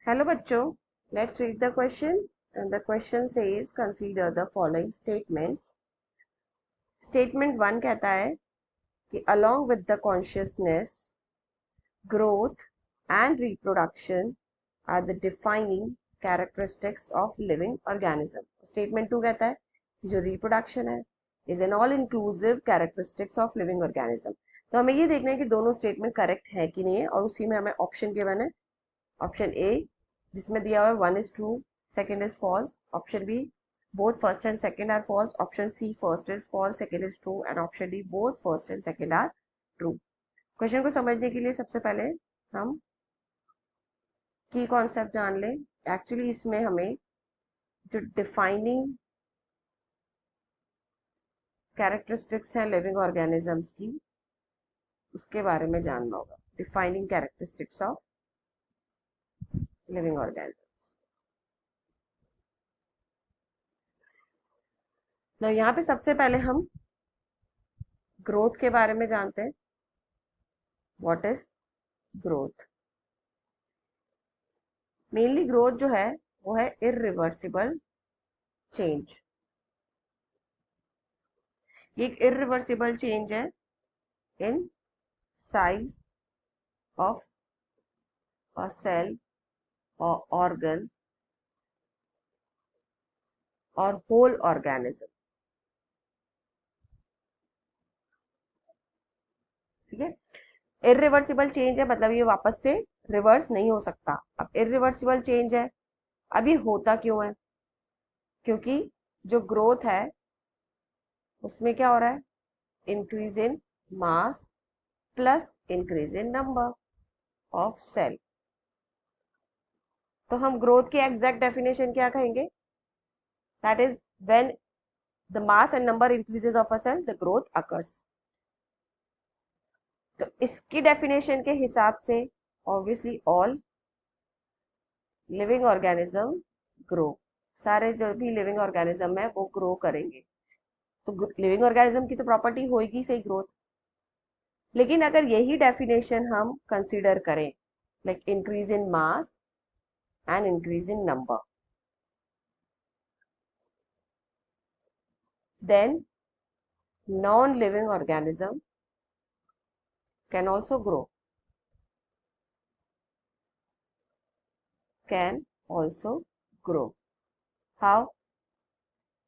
Hello बच्चों, let's read the question and the question says consider the following statements. Statement 1 कहता है कि along with the consciousness, growth and reproduction are the defining characteristics of living organism. Statement 2 कहता है कि जो reproduction है is an all inclusive characteristics of living organism. तो हमें ये देखना है कि दोनों स्टेटमेंट करेक्ट है कि नहीं है, और उसी में हमें ऑप्शन गिवन है। ऑप्शन ए जिसमें दिया हुआ है 1 is true, second is false. Option B both first and second are false. Option C first is false, second is true, and option D both first and second are true. Question को समझने के लिए सबसे पहले हम की concept जान लें। एक्चुअली इसमें हमें जो डिफाइनिंग कैरेक्टरिस्टिक्स हैं लिविंग ऑर्गेनिजम्स की, उसके बारे में जानना होगा। Defining characteristics of living organism. ना यहाँ पे सबसे पहले हम ग्रोथ के बारे में जानते हैं। What is growth? Mainly growth जो है वो है इरिवर्सिबल चेंज। ये एक इरिवर्सिबल चेंज है in size of a cell और ऑर्गन और होल ऑर्गेनिज्म। ठीक है, इरिवर्सिबल चेंज है मतलब ये वापस से रिवर्स नहीं हो सकता। अब इरिवर्सिबल चेंज है, अब ये होता क्यों है? क्योंकि जो ग्रोथ है उसमें क्या हो रहा है? Increase in mass plus increase in number of cell. तो हम ग्रोथ की एग्जैक्ट डेफिनेशन क्या कहेंगे? That is when the mass and number increases of a cell, the growth occurs. तो इसकी डेफिनेशन के हिसाब से obviously all living organism grow. सारे जो भी लिविंग ऑर्गेनिज्म है वो ग्रो करेंगे। तो लिविंग ऑर्गेनिज्म की तो प्रॉपर्टी होगी सही ग्रोथ। लेकिन अगर यही डेफिनेशन हम कंसीडर करें, like increase in mass and increase in number, then non-living organism can also grow, can also grow. How?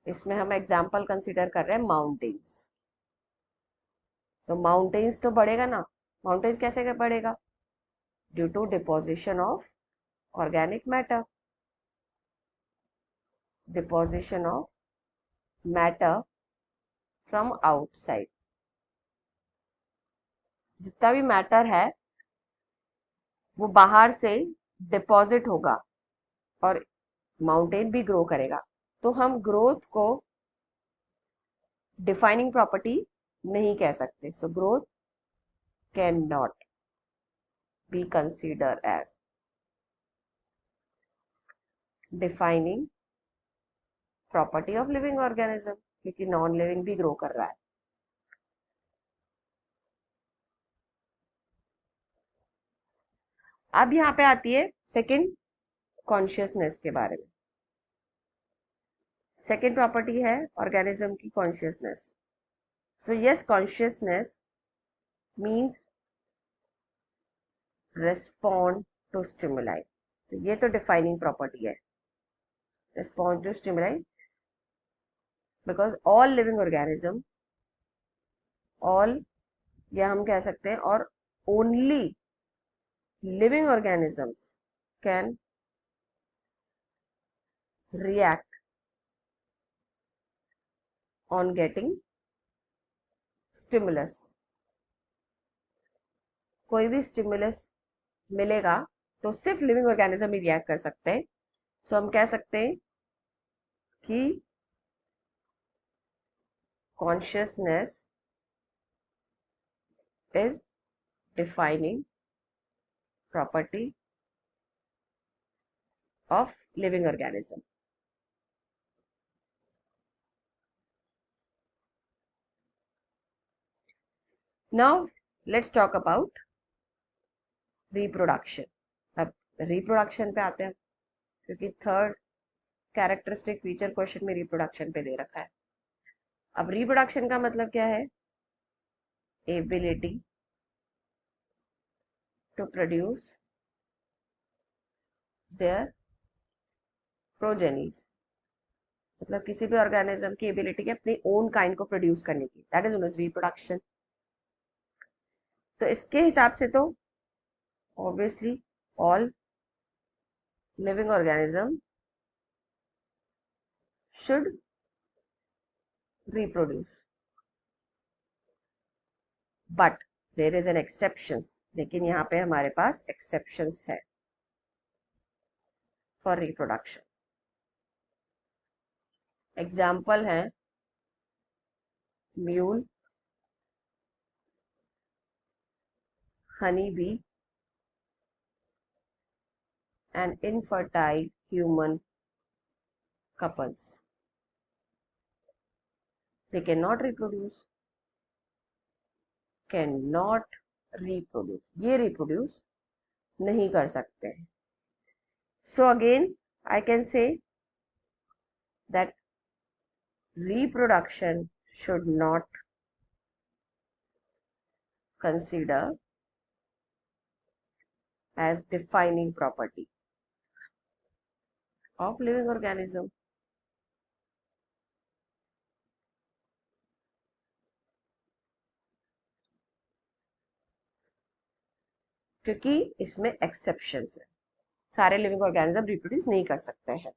इसमें हम एग्जाम्पल कंसीडर कर रहे हैं माउंटेन्स। तो माउंटेन्स तो बढ़ेगा ना। माउंटेन्स कैसे बढ़ेगा? Due to deposition of organic matter. Deposition of matter from outside. जितना भी मैटर है वो बाहर से डिपॉजिट होगा और माउंटेन भी ग्रो करेगा। तो हम ग्रोथ को डिफाइनिंग प्रॉपर्टी नहीं कह सकते। So growth can not be consider as defining property of living organism, क्योंकि नॉन लिविंग भी ग्रो कर रहा है। अब यहाँ पे आती है सेकंड कॉन्शियसनेस के बारे में। सेकंड प्रॉपर्टी है ऑर्गेनिज्म की consciousness. So yes, consciousness means respond to stimuli. तो ये तो डिफाइनिंग प्रॉपर्टी है, respond to stimuli, because all living organism, all या हम कह सकते हैं और only living organisms can react on getting stimulus. कोई भी स्टिमुलस मिलेगा तो सिर्फ लिविंग ऑर्गेनिज्म ही रिएक्ट कर सकते हैं। सो हम कह सकते हैं कि consciousness is defining property of living organism. Now let's talk about reproduction. अब रिप्रोडक्शन पे आते हैं, क्योंकि थर्ड कैरेक्टरिस्टिक फीचर क्वेश्चन में रिप्रोडक्शन पे दे रखा है। अब रिप्रोडक्शन का मतलब क्या है? Ability to produce their progenies, मतलब किसी भी ऑर्गेनिज्म की एबिलिटी के अपनी ओन काइंड को प्रोड्यूस करने की, that is known as reproduction. तो इसके हिसाब से तो obviously all living organism should reproduce, but there is an exceptions, लेकिन यहाँ पे हमारे पास exceptions है for reproduction। एग्जाम्पल है mule, honey bee and infertile human couples, they cannot reproduce, ये reproduce नहीं कर सकते। So again I can say that reproduction should not consider as defining property of living organism। क्योंकि इसमें exceptions है, सारे living organism reproduce नहीं कर सकते हैं।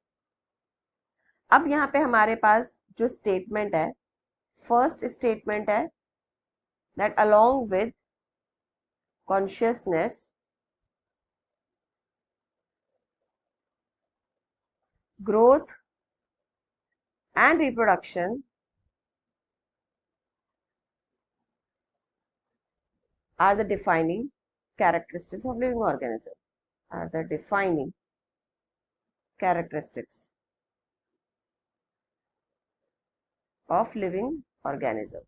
अब यहाँ पे हमारे पास जो स्टेटमेंट है, फर्स्ट स्टेटमेंट है that along with consciousness growth and reproduction are the defining characteristics of living organism, are the defining characteristics of living organism।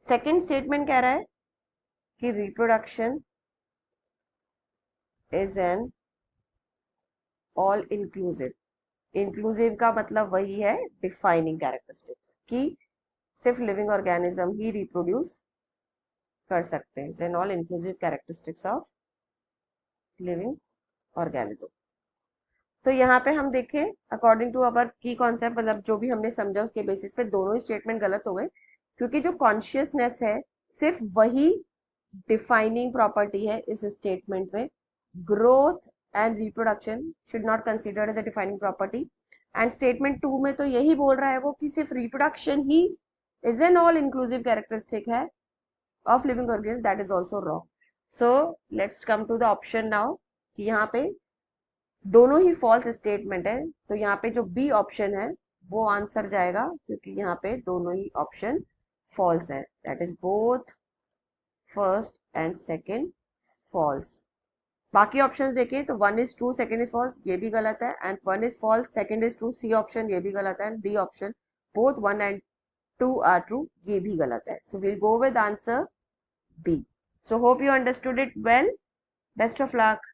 Second statement कह रहा है कि reproduction is an all inclusive, inclusive का मतलब वही है defining characteristics, कि सिर्फ लिविंग ऑर्गेनिज्म ही रिप्रोड्यूस कर सकते हैं, is an all inclusive characteristics of living organism. तो यहाँ पे हम देखें अकॉर्डिंग टू अवर की कॉन्सेप्ट, मतलब जो भी हमने समझा उसके बेसिस पे दोनों ही स्टेटमेंट गलत हो गए, क्योंकि जो कॉन्शियसनेस है सिर्फ वही डिफाइनिंग प्रॉपर्टी है इस स्टेटमेंट में। Growth and reproduction should not considered as a defining property, and statement 2 में तो यही बोल रहा है वो कि सिर्फ रिप्रोडक्शन ही is an all inclusive characteristic है of living organism, that is also wrong. So let's come to the option now, कि यहाँ पे दोनों ही फॉल्स स्टेटमेंट है, तो यहाँ पे जो बी ऑप्शन है वो आंसर जाएगा, क्योंकि यहाँ पे दोनों ही ऑप्शन फॉल्स है, that is both first and second false. बाकी ऑप्शंस देखें तो 1 is true, second is false, ये भी गलत है, and 1 is false, second is true, C option ये भी गलत है, and D option both 1 and 2 are true, ये भी गलत है। सो we'll go with answer B. So hope you understood it well. Best of luck.